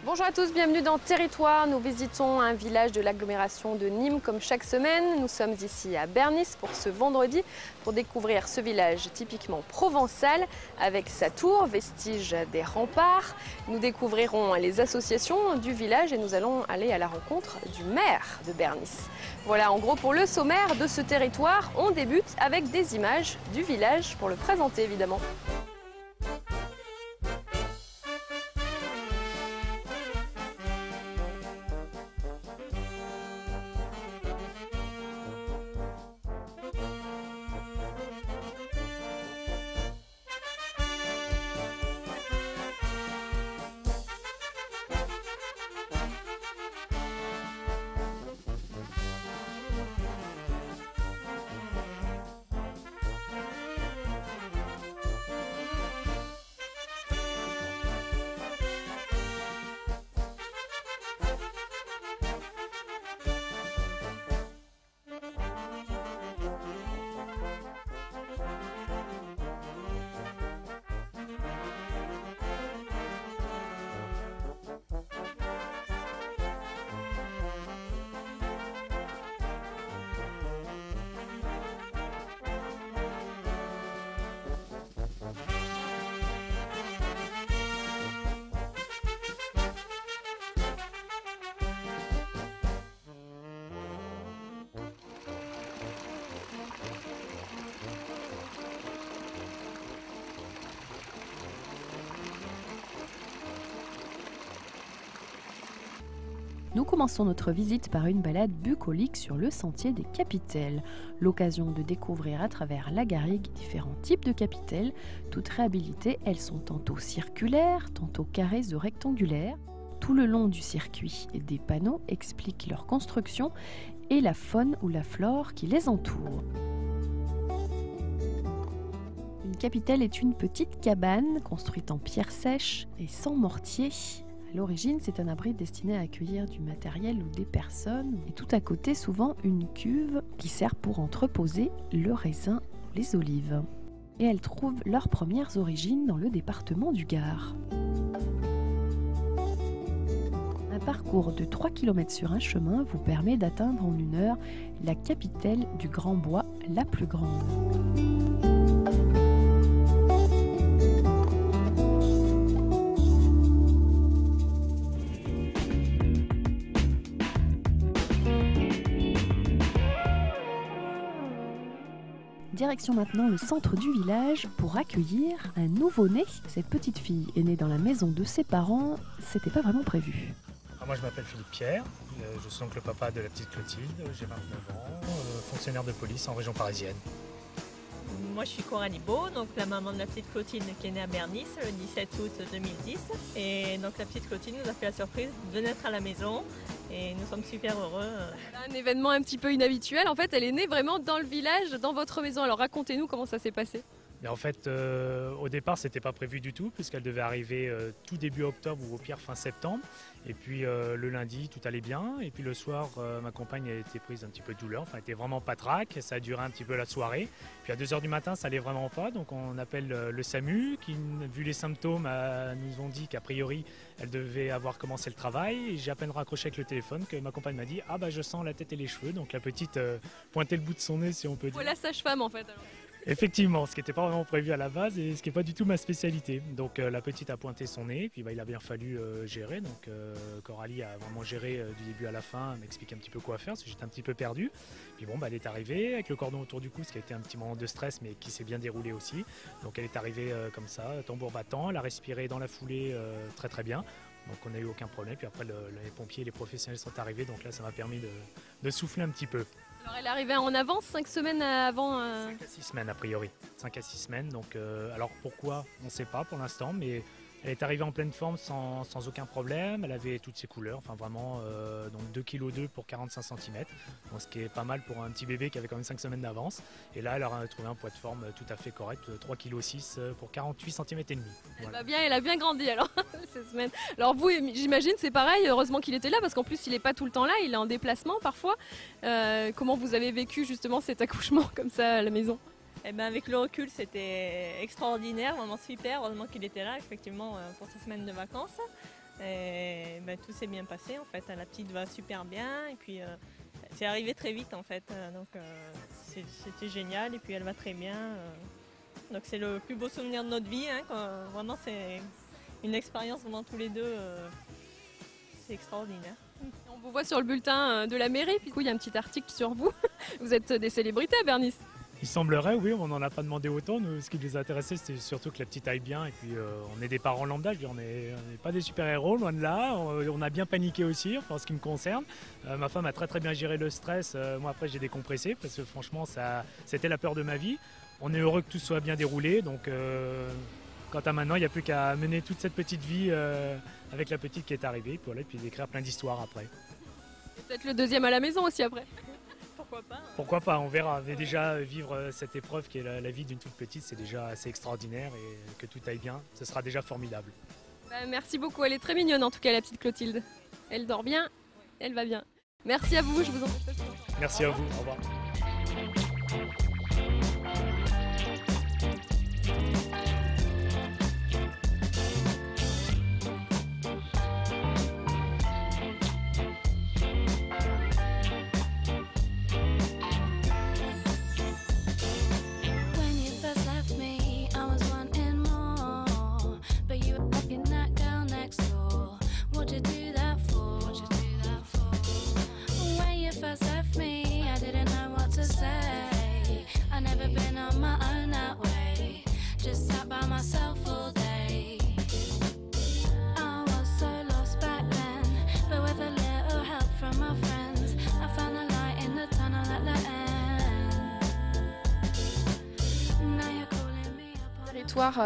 Bonjour à tous, bienvenue dans Territoire. Nous visitons un village de l'agglomération de Nîmes comme chaque semaine. Nous sommes ici à Bernis pour ce vendredi pour découvrir ce village typiquement provençal avec sa tour, vestige des remparts. Nous découvrirons les associations du village et nous allons aller à la rencontre du maire de Bernis. Voilà en gros pour le sommaire de ce territoire. On débute avec des images du village pour le présenter évidemment. Nous commençons notre visite par une balade bucolique sur le sentier des capitelles, l'occasion de découvrir à travers la garrigue différents types de capitelles. Toutes réhabilitées, elles sont tantôt circulaires, tantôt carrées ou rectangulaires. Tout le long du circuit, des panneaux expliquent leur construction et la faune ou la flore qui les entoure. Une capitelle est une petite cabane construite en pierre sèche et sans mortier. À l'origine, c'est un abri destiné à accueillir du matériel ou des personnes. Et tout à côté, souvent une cuve qui sert pour entreposer le raisin ou les olives. Et elles trouvent leurs premières origines dans le département du Gard. Un parcours de 3 km sur un chemin vous permet d'atteindre en 1 heure la capitelle du Grand Bois, la plus grande. Direction maintenant le centre du village pour accueillir un nouveau-né. Cette petite fille est née dans la maison de ses parents, c'était pas vraiment prévu. Moi je m'appelle Philippe Pierre, je suis donc le papa de la petite Clotilde, j'ai 29 ans, fonctionnaire de police en région parisienne. Moi je suis Coralie Beau, donc la maman de la petite Clotilde qui est née à Bernis le 17 août 2010. Et donc la petite Clotilde nous a fait la surprise de naître à la maison et nous sommes super heureux. Un événement un petit peu inhabituel, en fait elle est née vraiment dans le village, dans votre maison. Alors racontez-nous comment ça s'est passé. Mais en fait, au départ, c'était pas prévu du tout, puisqu'elle devait arriver tout début octobre ou au pire fin septembre. Et puis le lundi, tout allait bien. Et puis le soir, ma compagne a été prise un petit peu de douleur. Enfin, elle était vraiment patraque. Ça a duré un petit peu la soirée. Puis à 2 h du matin, ça allait vraiment pas. Donc on appelle le SAMU, qui, vu les symptômes, nous ont dit qu'a priori, elle devait avoir commencé le travail. Et j'ai à peine raccroché avec le téléphone que ma compagne m'a dit « Ah bah je sens la tête et les cheveux ». Donc la petite pointait le bout de son nez, si on peut dire. Voilà sage-femme en fait alors. Effectivement, ce qui n'était pas vraiment prévu à la base et ce qui n'est pas du tout ma spécialité. Donc la petite a pointé son nez, puis il a bien fallu gérer. Donc Coralie a vraiment géré du début à la fin, m'expliquer un petit peu quoi faire, parce que j'étais un petit peu perdu. Puis bon, elle est arrivée avec le cordon autour du cou, ce qui a été un petit moment de stress, mais qui s'est bien déroulé aussi. Donc elle est arrivée comme ça, tambour battant, elle a respiré dans la foulée très très bien. Donc on n'a eu aucun problème. Puis après, les pompiers et les professionnels sont arrivés, donc là ça m'a permis de souffler un petit peu. Alors elle est arrivée en avance, 5 semaines avant 5 à 6 semaines a priori, 5 à 6 semaines. Donc, alors pourquoi, on ne sait pas pour l'instant, mais elle est arrivée en pleine forme sans aucun problème. Elle avait toutes ses couleurs, enfin vraiment donc 2,2 kg pour 45 cm, donc ce qui est pas mal pour un petit bébé qui avait quand même 5 semaines d'avance. Et là, elle a trouvé un poids de forme tout à fait correct, 3,6 kg pour 48 cm et demi. Voilà. Elle a bien grandi alors ces semaines. Alors vous, j'imagine, c'est pareil, heureusement qu'il était là, parce qu'en plus il n'est pas tout le temps là, il est en déplacement parfois. Comment vous avez vécu justement cet accouchement comme ça à la maison ? Eh ben, avec le recul, c'était extraordinaire, vraiment super. Heureusement qu'il était là, effectivement, pour ces semaines de vacances. Et tout s'est bien passé en fait. La petite va super bien et puis c'est arrivé très vite en fait. Donc c'était génial et puis elle va très bien. Donc c'est le plus beau souvenir de notre vie. Vraiment c'est une expérience vraiment tous les deux. C'est extraordinaire. On vous voit sur le bulletin de la mairie, puis du coup il y a un petit article sur vous. Vous êtes des célébrités à Bernis. Il semblerait, oui, on n'en a pas demandé autant. Nous, ce qui nous intéressait, c'était surtout que la petite aille bien. Et puis, on est des parents lambda, on n'est pas des super-héros, loin de là. On a bien paniqué aussi, en ce qui me concerne. Ma femme a très très bien géré le stress. Moi, après, j'ai décompressé, parce que franchement, c'était la peur de ma vie. On est heureux que tout soit bien déroulé. Donc, quant à maintenant, il n'y a plus qu'à mener toute cette petite vie avec la petite qui est arrivée. Puis, voilà, puis d'écrire plein d'histoires après. Peut-être le deuxième à la maison aussi après. Pourquoi pas, Pourquoi pas, on verra. Mais déjà, vivre cette épreuve qui est la vie d'une toute petite, c'est déjà assez extraordinaire et que tout aille bien, ce sera déjà formidable. Merci beaucoup, elle est très mignonne en tout cas la petite Clotilde. Elle dort bien, elle va bien. Merci à vous, je vous en prie. Merci à vous, au revoir.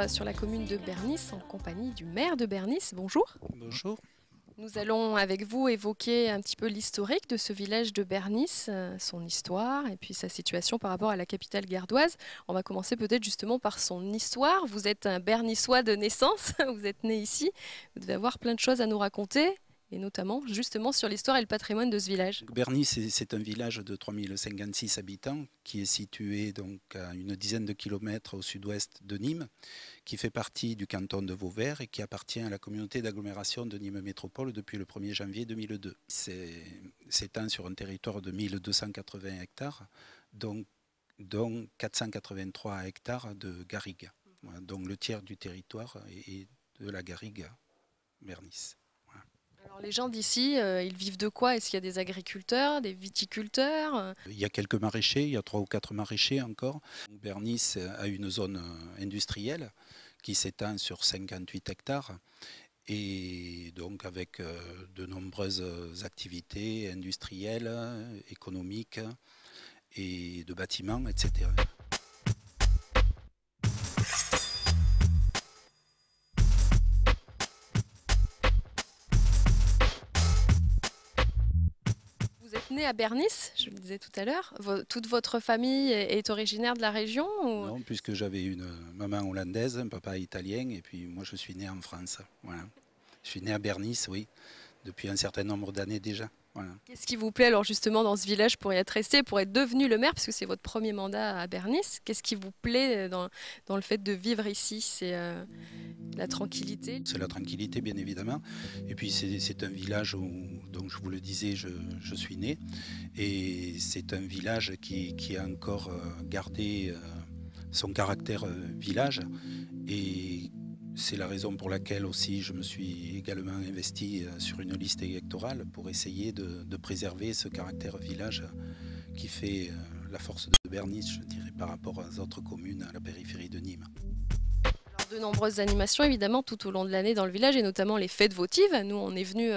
Sur la commune de Bernis en compagnie du maire de Bernis. Bonjour. Bonjour. Nous allons avec vous évoquer un petit peu l'historique de ce village de Bernis, son histoire et puis sa situation par rapport à la capitale gardoise. On va commencer peut-être justement par son histoire. Vous êtes un Bernisois de naissance, vous êtes né ici, vous devez avoir plein de choses à nous raconter. Et notamment justement sur l'histoire et le patrimoine de ce village. Bernis, c'est un village de 3056 habitants qui est situé donc à une dizaine de kilomètres au sud-ouest de Nîmes, qui fait partie du canton de Vauvert et qui appartient à la communauté d'agglomération de Nîmes Métropole depuis le 1er janvier 2002. C'est s'étend sur un territoire de 1280 hectares, dont 483 hectares de garrigues. Voilà, donc le tiers du territoire est de la garrigue Bernis. Alors les gens d'ici, ils vivent de quoi? Est-ce qu'il y a des agriculteurs, des viticulteurs? Il y a quelques maraîchers, il y a 3 ou 4 maraîchers encore. Bernis a une zone industrielle qui s'étend sur 58 hectares et donc avec de nombreuses activités industrielles, économiques et de bâtiments, etc. Vous êtes né à Bernis, je le disais tout à l'heure. Toute votre famille est originaire de la région ou... Non, puisque j'avais une maman hollandaise, un papa italien, et puis moi je suis né en France. Voilà. Je suis né à Bernis, oui, depuis un certain nombre d'années déjà. Voilà. Qu'est-ce qui vous plaît alors justement dans ce village pour y être resté, pour être devenu le maire, puisque c'est votre premier mandat à Bernis? Qu'est-ce qui vous plaît dans le fait de vivre ici? C'est la tranquillité? C'est la tranquillité, bien évidemment. Et puis c'est un village où, donc je vous le disais, je suis né. Et c'est un village qui a encore gardé son caractère village. Et c'est la raison pour laquelle aussi je me suis également investi sur une liste électorale pour essayer de préserver ce caractère village qui fait la force de Bernis, je dirais, par rapport aux autres communes à la périphérie de Nîmes. De nombreuses animations évidemment tout au long de l'année dans le village et notamment les fêtes votives. Nous on est venus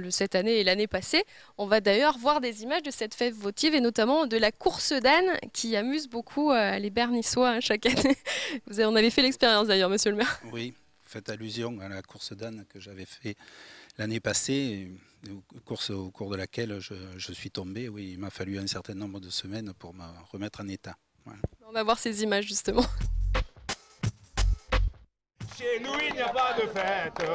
cette année et l'année passée. On va d'ailleurs voir des images de cette fête votive et notamment de la course d'âne qui amuse beaucoup les Bernisois chaque année. On avait fait l'expérience d'ailleurs, monsieur le maire. Oui, vous faites allusion à la course d'âne que j'avais fait l'année passée, course au cours de laquelle je suis tombé. Oui, il m'a fallu un certain nombre de semaines pour me remettre en état. Voilà. On va voir ces images justement. Chez nous il n'y a pas de fête.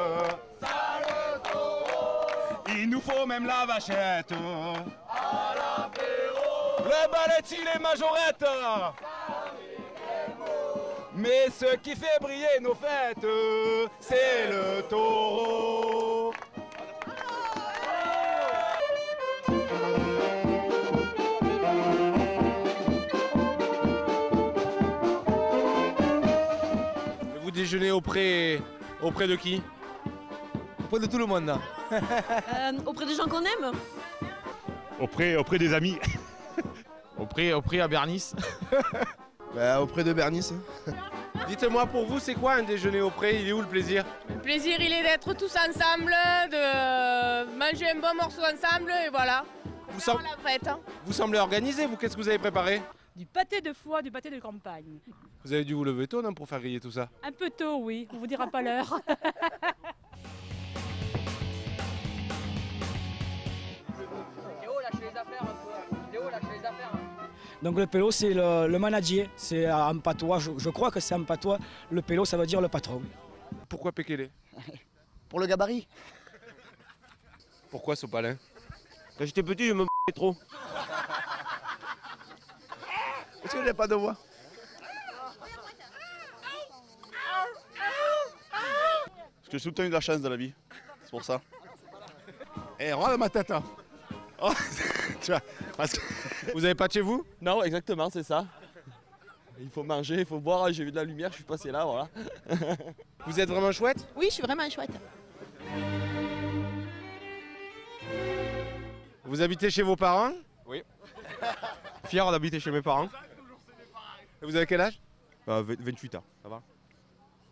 Il nous faut même la vachette. À l'apéro. Le balletti, les majorettes. Mais ce qui fait briller nos fêtes, c'est le taureau. Vous déjeunez auprès de qui? Auprès de tout le monde. Auprès des gens qu'on aime. Auprès des amis. Auprès à Bernice. Auprès de Bernice. Dites-moi, pour vous, c'est quoi un déjeuner auprès? Il est où le plaisir? Le plaisir, il est d'être tous ensemble, de manger un bon morceau ensemble, et voilà. Vous semblez organisé, vous, qu'est-ce que vous avez préparé? Du pâté de foie, du pâté de campagne. Vous avez dû vous lever tôt, non, pour faire griller tout ça? Un peu tôt, oui, on vous dira pas l'heure. Donc le pélo, c'est le manager, c'est en patois, je crois que c'est en patois, le pélo ça veut dire le patron. Pourquoi Pékélé? Pour le gabarit. Pourquoi Sopalin? Quand j'étais petit, je me trop. Est-ce que j'ai pas de voix? Parce que j'ai tout le temps eu de la chance dans la vie, c'est pour ça. Eh, regarde ma tête. Oh, tu vois, parce que... Vous avez pas de chez vous? Non, exactement, c'est ça. Il faut manger, il faut boire, j'ai vu de la lumière, je suis passé là, voilà. Vous êtes vraiment chouette? Oui, je suis vraiment chouette. Vous habitez chez vos parents? Oui. Fier d'habiter chez mes parents. Et vous avez quel âge? 28 ans, ça va.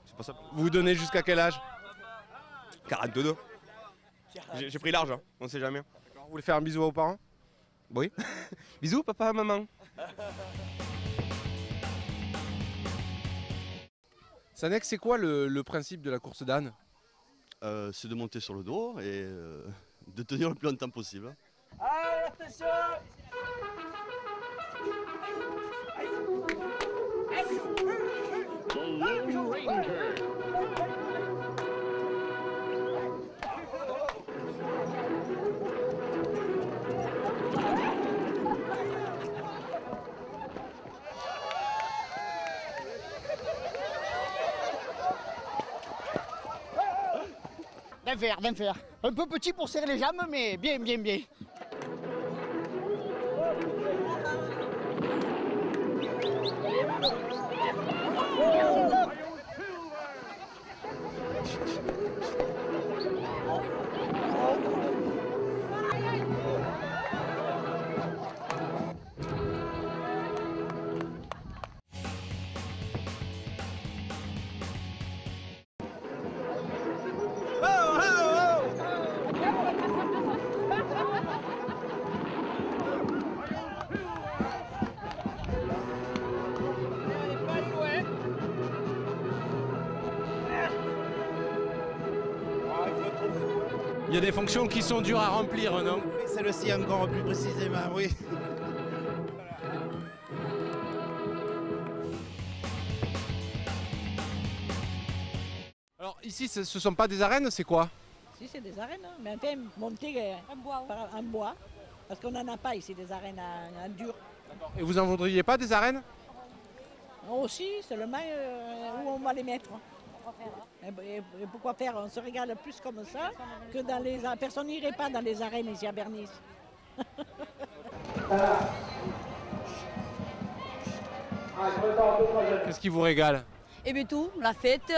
C'est pas ça. Vous vous donnez jusqu'à quel âge? 42. J'ai pris l'argent, on sait jamais. Vous voulez faire un bisou à vos parents? Oui. Bisous papa, maman. Sanek, c'est quoi le principe de la course d'âne? C'est de monter sur le dos et de tenir le plus longtemps possible. Allez, attention! D'un fer. Un peu petit pour serrer les jambes, mais bien. Il y a des fonctions qui sont dures à remplir, non? Celle-ci encore plus précisément, oui. Alors ici, ce sont pas des arènes, c'est quoi? Si, c'est des arènes, mais un thème monté en bois, parce qu'on n'en a pas ici, des arènes en dur. Et vous en voudriez pas des arènes? Aussi, seulement où on va les mettre. Et pourquoi faire? On se régale plus comme ça que dans les... Personne n'irait pas dans les arènes ici à Bernice. Qu'est-ce qui vous régale? Eh bien tout, la fête,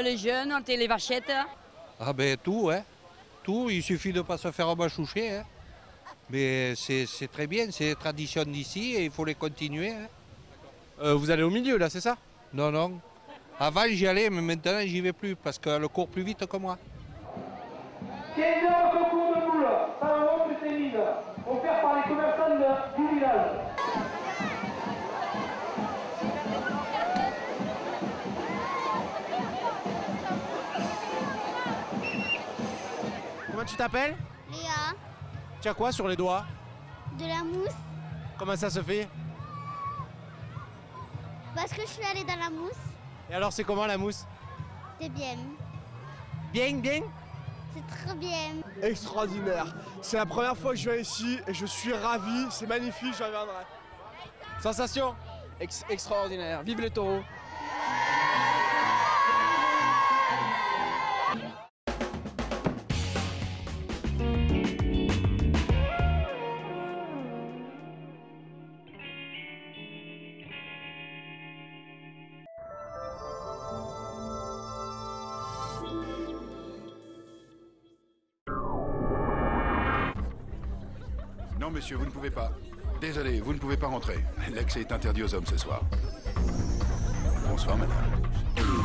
les jeunes, les vachettes. Ah ben tout, hein. Tout, il suffit de ne pas se faire mâchoucher. Hein. Mais c'est très bien, c'est les traditions d'ici et il faut les continuer. Hein. Vous allez au milieu là, c'est ça? Non, non. Avant j'y allais, mais maintenant j'y vais plus parce qu'elle court plus vite que moi. 15 heures de concours de boules, Salomon Céline, offert par les commerçants du village. Comment tu t'appelles? Léa. Tu as quoi sur les doigts? De la mousse. Comment ça se fait? Parce que je suis allée dans la mousse. Et alors c'est comment la mousse? C'est bien. Bien? C'est trop bien. Extraordinaire. C'est la première fois que je viens ici et je suis ravi. C'est magnifique, j'en reviendrai. Sensation? Extraordinaire. Vive les taureaux. Non, monsieur, vous ne pouvez pas. Désolé, vous ne pouvez pas rentrer. L'accès est interdit aux hommes ce soir. Bonsoir, madame.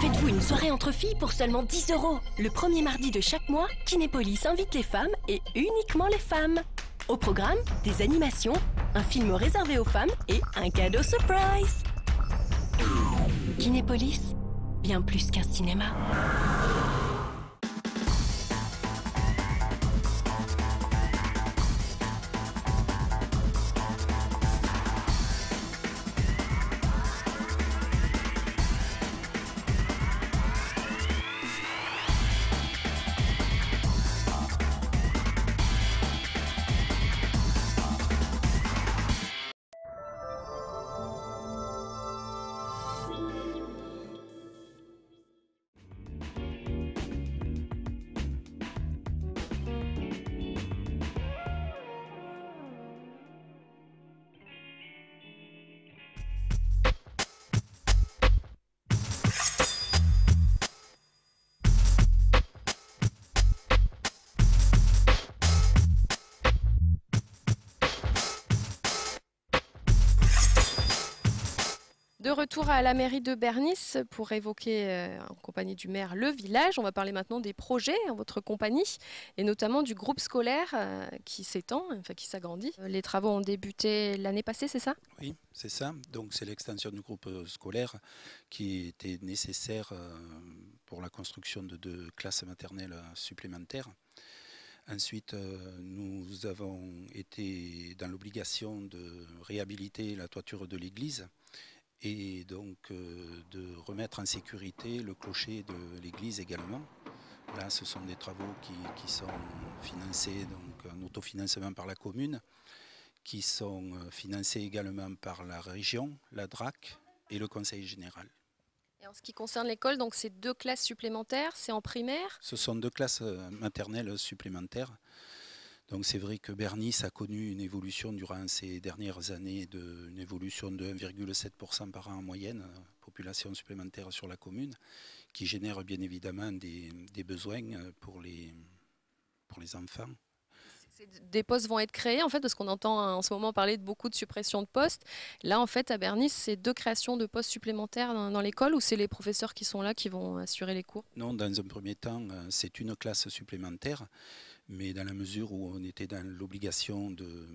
Faites-vous une soirée entre filles pour seulement 10 €. Le premier mardi de chaque mois, Kinépolis invite les femmes et uniquement les femmes. Au programme, des animations, un film réservé aux femmes et un cadeau surprise. Kinépolis, bien plus qu'un cinéma. De retour à la mairie de Bernis pour évoquer en compagnie du maire le village. On va parler maintenant des projets en votre compagnie et notamment du groupe scolaire qui s'étend, enfin qui s'agrandit. Les travaux ont débuté l'année passée, c'est ça? Oui, c'est ça. Donc c'est l'extension du groupe scolaire qui était nécessaire pour la construction de 2 classes maternelles supplémentaires. Ensuite, nous avons été dans l'obligation de réhabiliter la toiture de l'église et donc de remettre en sécurité le clocher de l'église également. Là, ce sont des travaux qui sont financés, donc un autofinancement par la commune, qui sont financés également par la région, la DRAC et le Conseil général. Et en ce qui concerne l'école, donc c'est 2 classes supplémentaires, c'est en primaire? Ce sont 2 classes maternelles supplémentaires. Donc c'est vrai que Bernis a connu une évolution durant ces dernières années, une évolution de 1,7% par an en moyenne, population supplémentaire sur la commune, qui génère bien évidemment des besoins pour les enfants. Des postes vont être créés en fait, parce qu'on entend en ce moment parler de beaucoup de suppressions de postes. Là en fait à Bernis, c'est 2 créations de postes supplémentaires dans l'école, ou c'est les professeurs qui sont là qui vont assurer les cours? Non, dans un premier temps, c'est une classe supplémentaire, mais dans la mesure où on était dans l'obligation de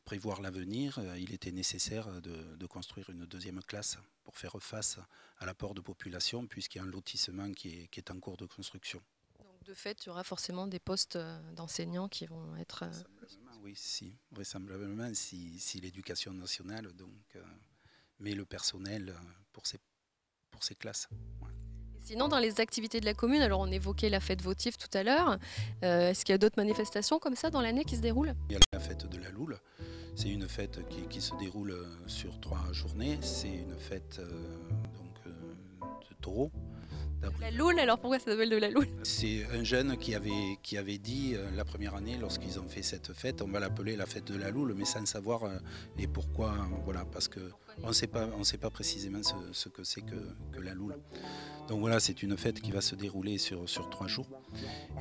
prévoir l'avenir, il était nécessaire de construire une 2e classe pour faire face à l'apport de population, puisqu'il y a un lotissement qui est en cours de construction. De fait, il y aura forcément des postes d'enseignants qui vont être... Oui, vraisemblablement, si l'éducation nationale met le personnel pour ces classes. Ouais. Sinon, dans les activités de la commune, alors on évoquait la fête votive tout à l'heure, est-ce qu'il y a d'autres manifestations comme ça dans l'année qui se déroulent? Il y a la fête de la Loule, c'est une fête qui se déroule sur 3 journées, c'est une fête de taureau. La Loule, alors pourquoi ça s'appelle de la Loule? C'est un jeune qui avait dit la première année, lorsqu'ils ont fait cette fête, on va l'appeler la fête de la Loule, mais sans savoir et pourquoi, voilà, parce qu'on ne sait pas précisément ce que c'est que la Loule. Donc voilà, c'est une fête qui va se dérouler sur 3 jours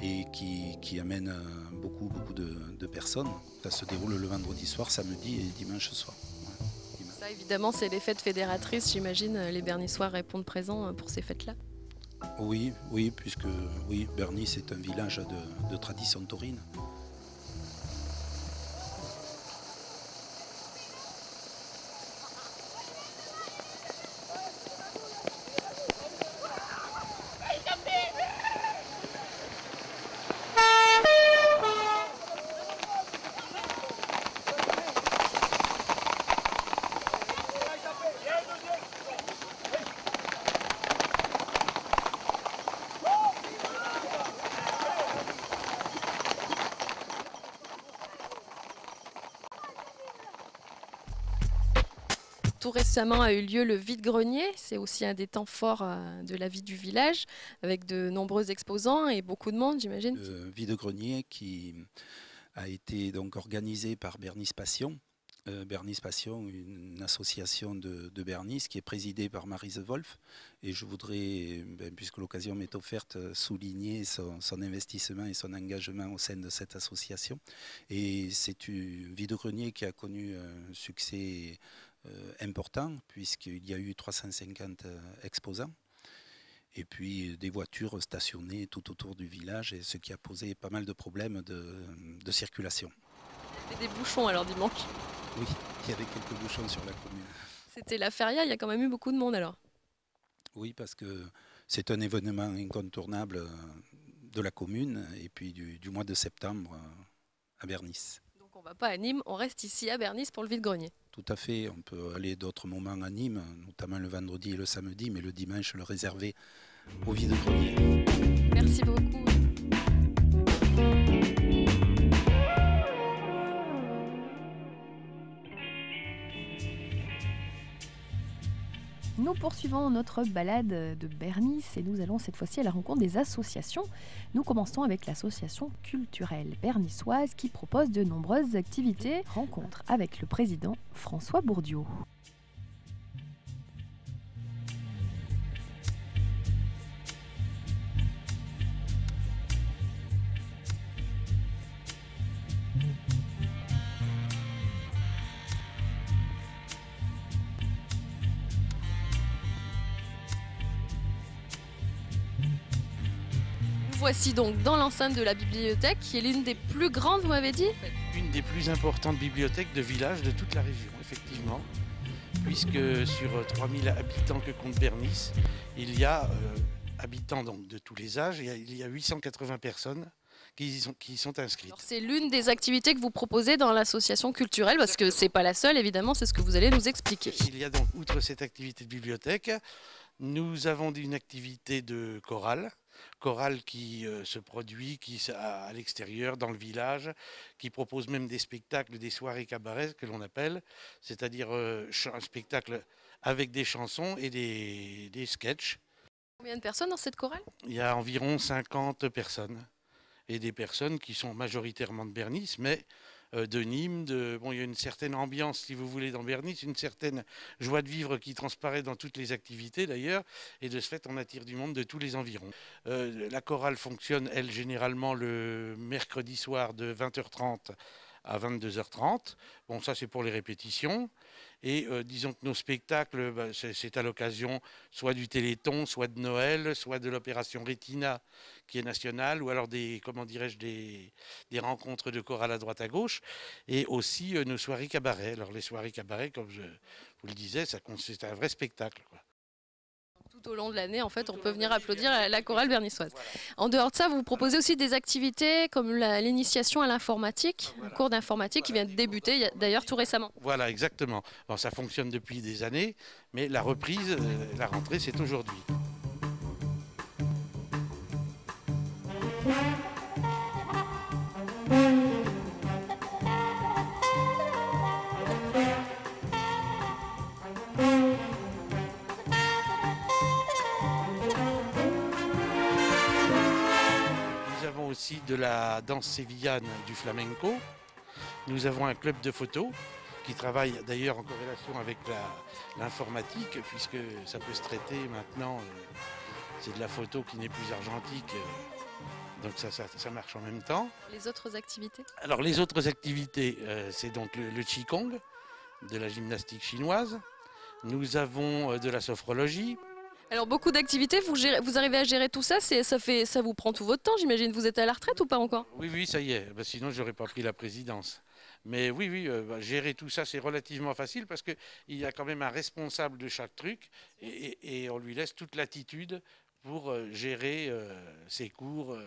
et qui amène beaucoup de personnes. Ça se déroule le vendredi soir, samedi et dimanche soir. Ça évidemment, c'est les fêtes fédératrices, j'imagine, les Bernissois répondent présents pour ces fêtes-là. Oui, puisque Bernis est un village de tradition taurine. Tout récemment a eu lieu le vide-grenier, c'est aussi un des temps forts de la vie du village, avec de nombreux exposants et beaucoup de monde, j'imagine. Le vide-grenier qui a été donc organisé par Bernis Passion Bernice Passion, une association de Bernice qui est présidée par Maryse Wolf. Et je voudrais, puisque l'occasion m'est offerte, souligner son investissement et son engagement au sein de cette association. Et c'est une vide-grenier qui a connu un succès important, puisqu'il y a eu 350 exposants. Et puis des voitures stationnées tout autour du village, et ce qui a posé pas mal de problèmes de circulation. Il y avait des bouchons alors dimanche. Oui, il y avait quelques bouchons sur la commune. C'était la feria, il y a quand même eu beaucoup de monde alors. Oui, parce que c'est un événement incontournable de la commune et puis du mois de septembre à Bernice. Donc on ne va pas à Nîmes, on reste ici à Bernice pour le vide-grenier. Tout à fait, on peut aller d'autres moments à Nîmes, notamment le vendredi et le samedi, mais le dimanche le réserver au vide-grenier. Merci beaucoup. Nous poursuivons notre balade de Bernice et nous allons cette fois-ci à la rencontre des associations. Nous commençons avec l'association culturelle berniçoise qui propose de nombreuses activités. Rencontre avec le président François Bourdiau. Voici donc dans l'enceinte de la bibliothèque, qui est l'une des plus grandes, vous m'avez dit ? Une des plus importantes bibliothèques de village de toute la région, effectivement, puisque sur 3000 habitants que compte Bernice, il y a, habitants donc de tous les âges, il y a 880 personnes qui y sont inscrites. C'est l'une des activités que vous proposez dans l'association culturelle, parce que ce n'est pas la seule, évidemment, c'est ce que vous allez nous expliquer. Il y a donc, outre cette activité de bibliothèque, nous avons une activité de chorale qui se produit à l'extérieur, dans le village, qui propose même des spectacles, des soirées cabarets que l'on appelle, c'est-à-dire un spectacle avec des chansons et des sketchs. Combien de personnes dans cette chorale ? Il y a environ 50 personnes, et des personnes qui sont majoritairement de Bernice, mais de Nîmes, il y a une certaine ambiance, si vous voulez, dans Bernice, une certaine joie de vivre qui transparaît dans toutes les activités d'ailleurs, et de ce fait, on attire du monde de tous les environs. La chorale fonctionne, elle, généralement le mercredi soir de 20h30 à 22h30. Bon, ça, c'est pour les répétitions. Et disons que nos spectacles, c'est à l'occasion soit du Téléthon, soit de Noël, soit de l'opération Retina, qui est nationale, ou alors des rencontres de chorale à droite à gauche, et aussi nos soirées cabarets. Alors les soirées cabarets, comme je vous le disais, c'est un vrai spectacle, quoi. Tout au long de l'année, en fait, on peut venir applaudir la chorale berniçoise. Voilà. En dehors de ça, vous proposez aussi des activités comme l'initiation à l'informatique, un cours d'informatique qui vient de débuter d'ailleurs tout récemment. Voilà, exactement. Bon, ça fonctionne depuis des années, mais la reprise, la rentrée, c'est aujourd'hui. Aussi de la danse sévillane, du flamenco. Nous avons un club de photos qui travaille d'ailleurs en corrélation avec l'informatique, puisque ça peut se traiter maintenant, c'est de la photo qui n'est plus argentique, donc ça marche en même temps. Les autres activités ? Alors les autres activités, c'est donc le Qigong, de la gymnastique chinoise. Nous avons de la sophrologie. Alors beaucoup d'activités, vous arrivez à gérer tout ça, ça vous prend tout votre temps, j'imagine. Vous êtes à la retraite ou pas encore ? Oui, ça y est, sinon je n'aurais pas pris la présidence. Mais oui, gérer tout ça, c'est relativement facile parce qu'il y a quand même un responsable de chaque truc et on lui laisse toute latitude pour gérer ses cours.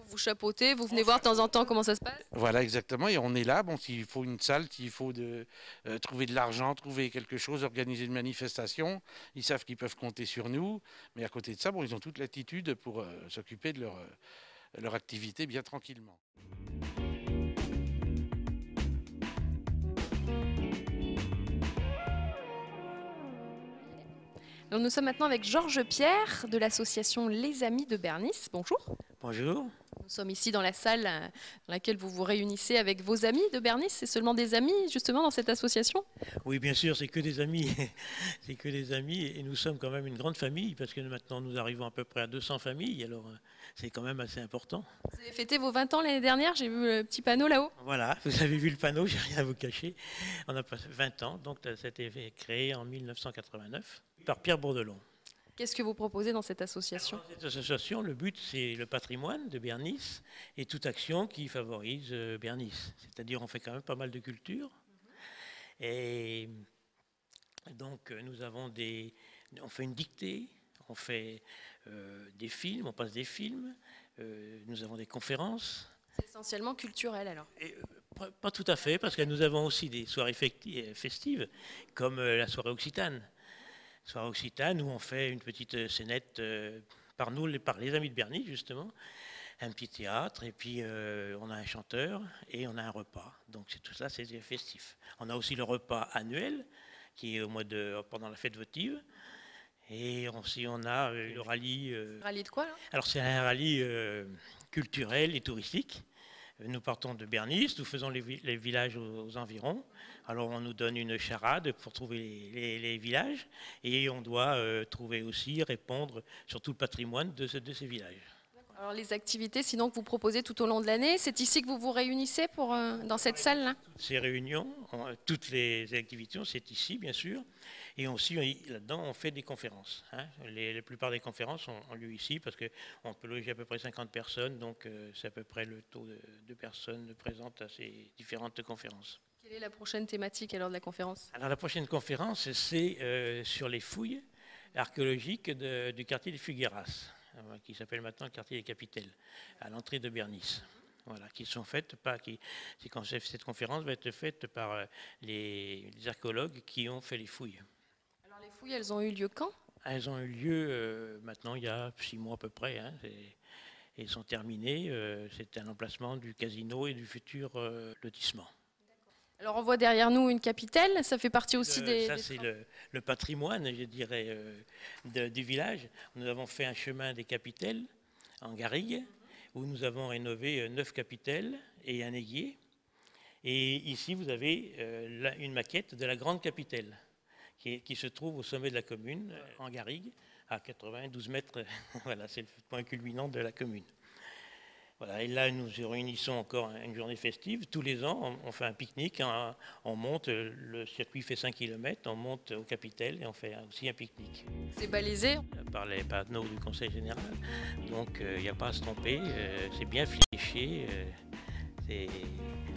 Vous chapeautez, vous venez voir de temps en temps comment ça se passe ? Voilà, exactement. Et on est là. Bon, s'il faut une salle, s'il faut trouver de l'argent, trouver quelque chose, organiser une manifestation, ils savent qu'ils peuvent compter sur nous. Mais à côté de ça, ils ont toute l'attitude pour s'occuper de leur activité bien tranquillement. Alors nous sommes maintenant avec Georges Pierre de l'association Les Amis de Bernice. Bonjour. Bonjour. Nous sommes ici dans la salle dans laquelle vous vous réunissez avec vos amis de Bernis. C'est seulement des amis justement dans cette association? Oui, bien sûr, c'est que des amis. C'est que des amis et nous sommes quand même une grande famille parce que maintenant nous arrivons à peu près à 200 familles, alors c'est quand même assez important. Vous avez fêté vos 20 ans l'année dernière, j'ai vu le petit panneau là-haut. Voilà, vous avez vu le panneau, j'ai rien à vous cacher. On a passé 20 ans, donc ça a été créé en 1989 par Pierre Bourdelon. Qu'est-ce que vous proposez dans cette association? Dans cette association, le but, c'est le patrimoine de Bernis et toute action qui favorise Bernis. C'est-à-dire, on fait quand même pas mal de culture. Et donc, on fait une dictée, on fait des films, on passe des films, nous avons des conférences. C'est essentiellement culturel alors? Pas tout à fait, parce que nous avons aussi des soirées festives, comme la soirée occitane. Soirée occitane où on fait une petite scénette par les amis de Bernis justement, un petit théâtre et puis on a un chanteur et on a un repas. Donc tout ça c'est festif. On a aussi le repas annuel qui est pendant la fête votive et aussi on a le rallye. Rallye de quoi là? Alors c'est un rallye culturel et touristique. Nous partons de Bernis, nous faisons les villages aux environs. Alors on nous donne une charade pour trouver les villages et on doit trouver aussi, répondre sur tout le patrimoine de ces villages. Alors les activités sinon que vous proposez tout au long de l'année, c'est ici que vous vous réunissez dans cette salle-là? Ces réunions, toutes les activités, c'est ici bien sûr. Et aussi là-dedans, on fait des conférences. Hein. La plupart des conférences ont lieu ici parce qu'on peut loger à peu près 50 personnes, donc c'est à peu près le taux de personnes présentes à ces différentes conférences. Quelle est la prochaine thématique alors de la conférence? Alors la prochaine conférence, c'est sur les fouilles archéologiques du quartier des Figueras, qui s'appelle maintenant le quartier des Capitelles, à l'entrée de Bernis. Voilà, qui sont faites cette conférence va être faite par les archéologues qui ont fait les fouilles. Alors les fouilles, elles ont eu lieu quand? Elles ont eu lieu maintenant il y a 6 mois à peu près. Hein, et sont terminées. C'est un emplacement du casino et du futur lotissement. Alors on voit derrière nous une capitelle, ça fait partie aussi des... Ça c'est le patrimoine, je dirais, du village. Nous avons fait un chemin des capitelles en garrigue, où nous avons rénové 9 capitelles et un aiguier. Et ici, vous avez une maquette de la grande capitelle qui se trouve au sommet de la commune, en garrigue, à 92 mètres. Voilà, c'est le point culminant de la commune. Voilà, et là, nous réunissons encore une journée festive. Tous les ans, on fait un pique-nique, on monte, le circuit fait 5 km, on monte au Capitelle et on fait aussi un pique-nique. C'est balisé? Par les panneaux du Conseil général, donc il n'y a pas à se tromper, c'est bien fléché,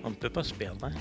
on ne peut pas se perdre. Hein.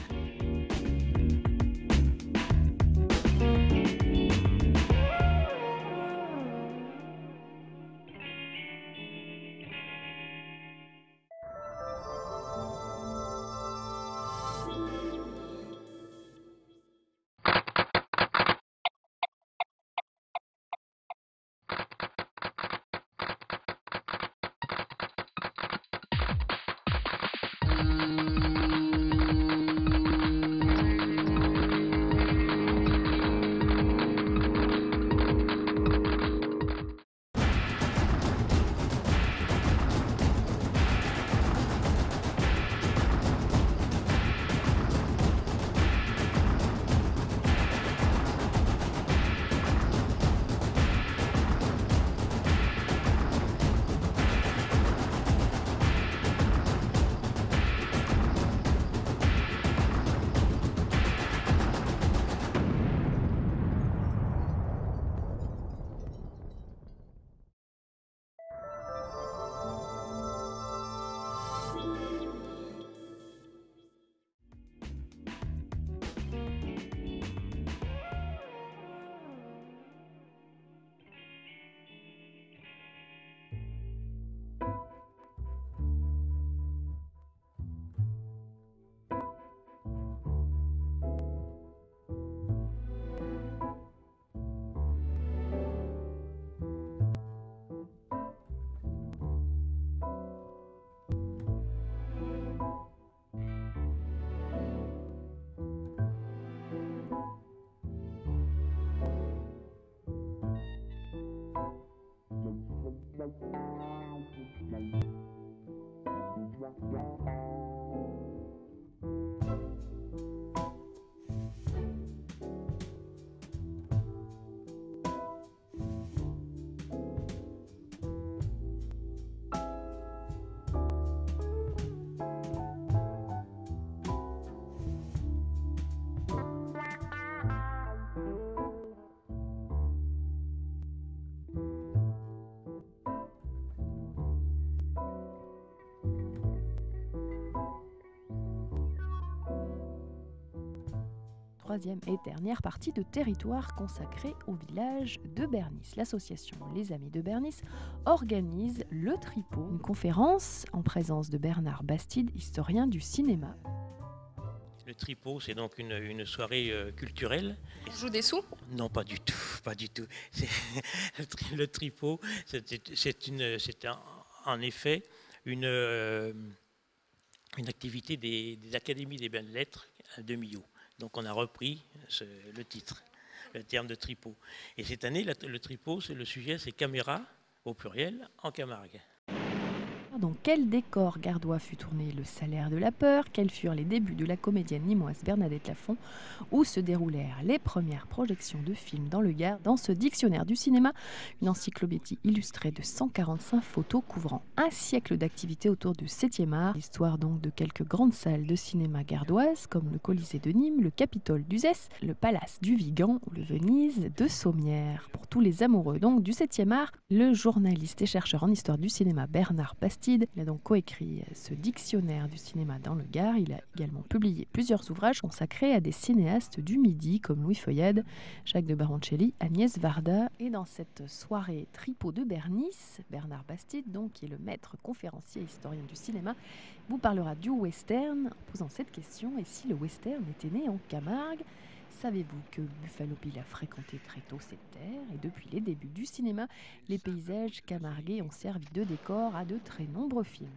Troisième et dernière partie de territoire consacrée au village de Bernis. L'association Les Amis de Bernis organise le Tripot, une conférence en présence de Bernard Bastide, historien du cinéma. Le Tripot, c'est donc une soirée culturelle. On joue des sous? Non, pas du tout, pas du tout. Le Tripot, c'est en effet une activité des académies des belles lettres de Millau. Donc on a repris le titre, le terme de Tripot. Et cette année, le Tripot, le sujet, c'est caméra, au pluriel, en Camargue. Dans quel décor gardois fut tourné Le Salaire de la peur? Quels furent les débuts de la comédienne nîmoise Bernadette Lafont? Où se déroulèrent les premières projections de films dans le Gard? Dans ce dictionnaire du cinéma, une encyclopédie illustrée de 145 photos couvrant un siècle d'activité autour du 7e art. Histoire donc de quelques grandes salles de cinéma gardoises comme le Colisée de Nîmes, le Capitole d'Uzès, le Palace du Vigan ou le Venise de Sommières. Pour tous les amoureux donc du 7e art, le journaliste et chercheur en histoire du cinéma Bernard Bastide, il a donc coécrit ce dictionnaire du cinéma dans le Gard. Il a également publié plusieurs ouvrages consacrés à des cinéastes du Midi comme Louis Feuillade, Jacques de Baroncelli, Agnès Varda. Et dans cette soirée Tripot de Bernis, Bernard Bastide, donc, qui est le maître conférencier et historien du cinéma, vous parlera du western en posant cette question: et si le western était né en Camargue? Savez-vous que Buffalo Bill a fréquenté très tôt cette terre et depuis les débuts du cinéma, les paysages camarguais ont servi de décor à de très nombreux films.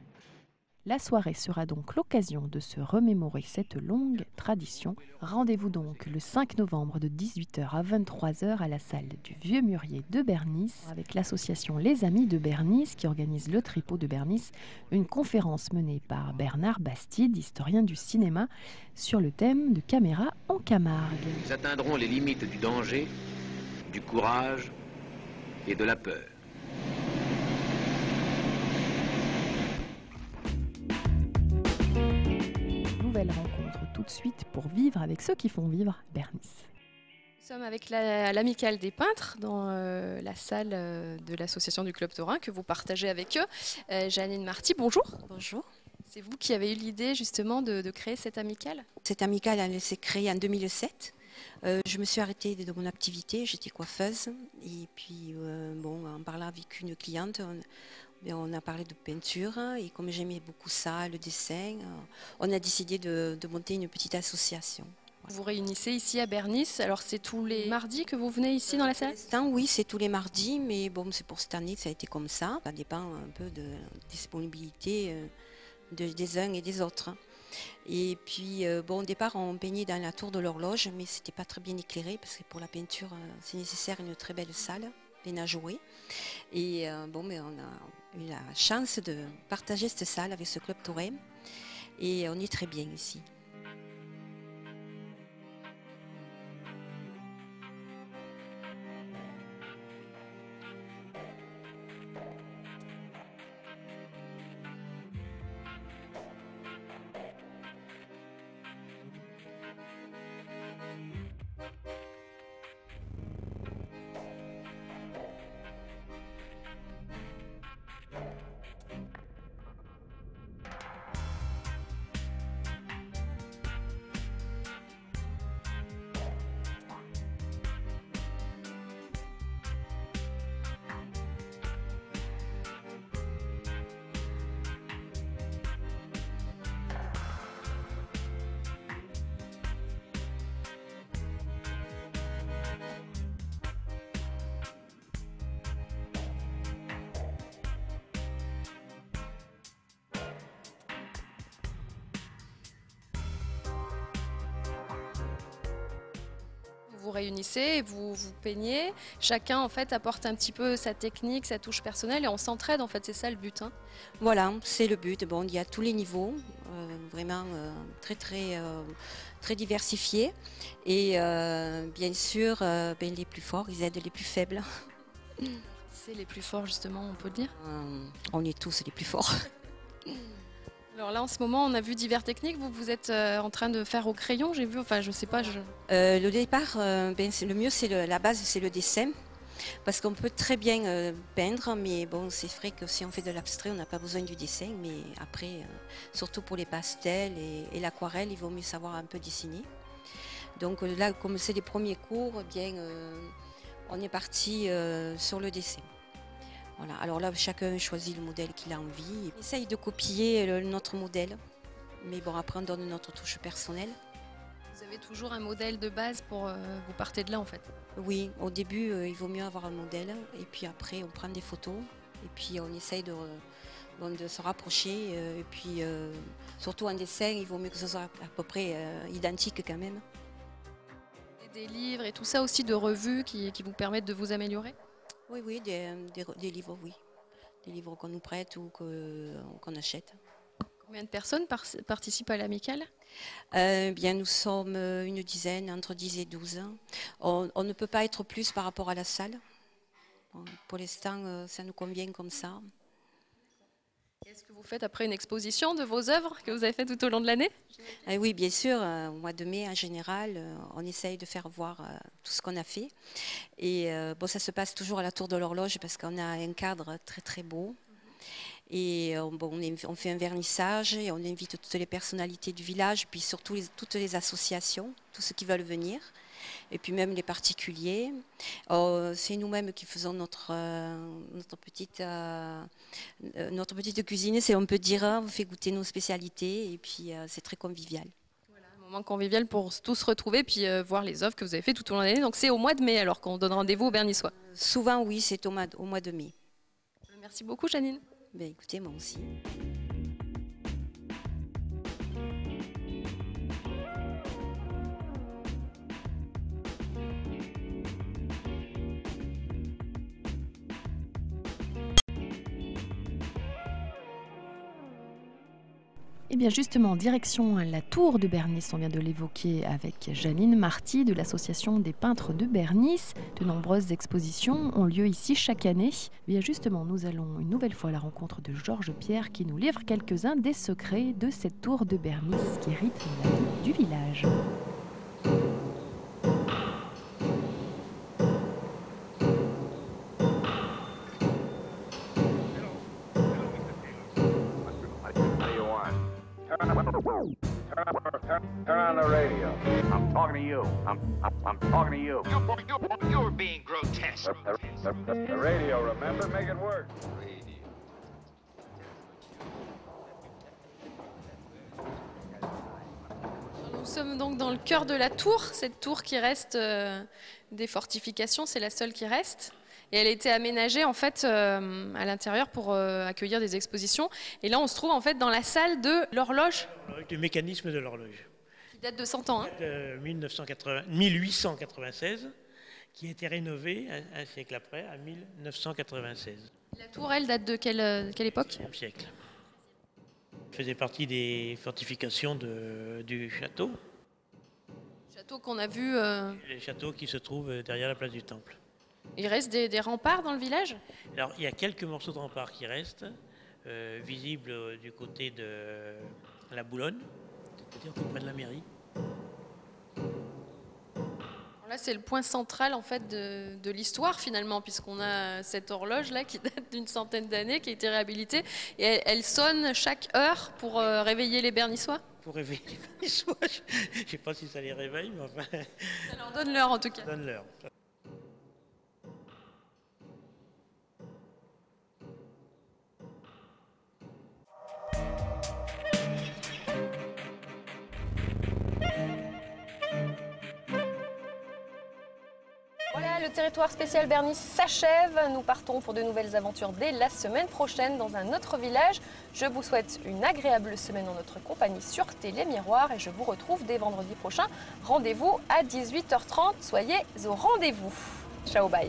La soirée sera donc l'occasion de se remémorer cette longue tradition. Rendez-vous donc le 5 novembre de 18h à 23h à la salle du Vieux Mûrier de Bernis avec l'association Les Amis de Bernis qui organise le Tripot de Bernis, une conférence menée par Bernard Bastide, historien du cinéma, sur le thème de caméra en Camargue. Ils atteindront les limites du danger, du courage et de la peur. Nouvelle rencontre tout de suite pour vivre avec ceux qui font vivre Bernis. Nous sommes avec l'amicale des peintres dans la salle de l'association du Club Taurin que vous partagez avec eux. Janine Marty, bonjour. Bonjour. C'est vous qui avez eu l'idée justement de créer cette amicale? Cette amicale, elle s'est créée en 2007. Je me suis arrêtée de mon activité, j'étais coiffeuse. Et puis, en parlant avec une cliente, on a parlé de peinture. Et comme j'aimais beaucoup ça, le dessin, on a décidé de monter une petite association. Vous vous réunissez ici à Bernis, alors c'est tous les mardis que vous venez ici dans la salle? Oui, c'est tous les mardis, mais bon, c'est pour cette année que ça a été comme ça. Ça dépend un peu de la disponibilité des uns et des autres. Et puis, au départ, on peignait dans la tour de l'horloge, mais c'était pas très bien éclairé, parce que pour la peinture, c'est nécessaire une très belle salle, bien à jouer. Et mais on a eu la chance de partager cette salle avec ce Club Taurin, et on est très bien ici. Vous vous réunissez et vous vous peignez. Chacun en fait apporte un petit peu sa technique, sa touche personnelle et on s'entraide en fait, c'est ça le but. Hein. Voilà, c'est le but. Bon, il y a tous les niveaux, vraiment très diversifiés. Et bien sûr, les plus forts, ils aident les plus faibles. C'est les plus forts justement, on peut le dire. On est tous les plus forts. Alors là, en ce moment, on a vu diverses techniques. Vous êtes en train de faire au crayon, j'ai vu. Enfin, je sais pas. Le départ, le mieux, la base, c'est le dessin. Parce qu'on peut très bien peindre, mais bon, c'est vrai que si on fait de l'abstrait, on n'a pas besoin du dessin. Mais après, surtout pour les pastels et l'aquarelle, il vaut mieux savoir un peu dessiner. Donc là, comme c'est les premiers cours, on est parti sur le dessin. Voilà. Alors là, chacun choisit le modèle qu'il a envie. On essaye de copier notre modèle, mais bon, après on donne notre touche personnelle. Vous avez toujours un modèle de base pour vous partez de là en fait. Oui, au début, il vaut mieux avoir un modèle, et puis après on prend des photos, et puis on essaye de se rapprocher, et puis surtout en dessin, il vaut mieux que ce soit à peu près identique quand même. Et des livres et tout ça aussi, de revues qui vous permettent de vous améliorer? Oui, des livres, oui. Des livres qu'on nous prête ou qu'on achète. Combien de personnes participent à l'amicale? Nous sommes une dizaine, entre 10 et 12. On ne peut pas être plus par rapport à la salle. Bon, pour l'instant, ça nous convient comme ça. Est-ce que vous faites après une exposition de vos œuvres que vous avez faites tout au long de l'année? Oui, bien sûr. Au mois de mai, en général, on essaye de faire voir tout ce qu'on a fait. Et ça se passe toujours à la Tour de l'Horloge parce qu'on a un cadre très très beau. Et on fait un vernissage et on invite toutes les personnalités du village, puis surtout toutes les associations, tous ceux qui veulent venir, et puis même les particuliers. C'est nous-mêmes qui faisons notre petite cuisine, si on peut dire. On fait goûter nos spécialités et puis c'est très convivial. Voilà, un moment convivial pour tous se retrouver puis voir les œuvres que vous avez fait tout au long de l'année. Donc c'est au mois de mai alors qu'on donne rendez-vous aux Bernissois. Souvent oui, c'est au mois de mai. Merci beaucoup Janine. Écoutez, moi aussi. Et bien justement, direction la Tour de Bernis, on vient de l'évoquer avec Janine Marty de l'Association des peintres de Bernis. De nombreuses expositions ont lieu ici chaque année. Et bien justement, nous allons une nouvelle fois à la rencontre de Georges Pierre qui nous livre quelques-uns des secrets de cette Tour de Bernis qui rythme la vie du village. Turn on the radio. I'm talking to you. I'm talking to you. You're being grotesque. The radio, remember? Make it work. Nous sommes donc dans le cœur de la tour, cette tour qui reste des fortifications, c'est la seule qui reste. Et elle a été aménagée en fait à l'intérieur pour accueillir des expositions. Et là, on se trouve en fait dans la salle de l'horloge. Du mécanisme de l'horloge. Qui date de 100 ans. Hein. De 1896, qui a été rénovée un siècle après, en 1996. La tour, elle, date de quelle époque? Un siècle. Elle faisait partie des fortifications du château. Château qu'on a vu. Les châteaux qui se trouvent derrière la place du Temple. Il reste des remparts dans le village? Alors, il y a quelques morceaux de remparts qui restent, visibles du côté de la Boulonne, c'est-à-dire tout près de la mairie. Alors là, c'est le point central en fait de l'histoire finalement, puisqu'on a cette horloge là qui date d'une centaine d'années, qui a été réhabilitée, et elle sonne chaque heure pour réveiller les Bernissois. Pour réveiller les Bernissois, je ne sais pas si ça les réveille, mais enfin... Ça leur donne l'heure en tout cas. Ça donne l'heure. Voilà Voilà, le territoire spécial Bernis s'achève. Nous partons pour de nouvelles aventures dès la semaine prochaine dans un autre village. Je vous souhaite une agréable semaine en notre compagnie sur Télé Miroir et je vous retrouve dès vendredi prochain. Rendez-vous à 18h30. Soyez au rendez-vous. Ciao, bye.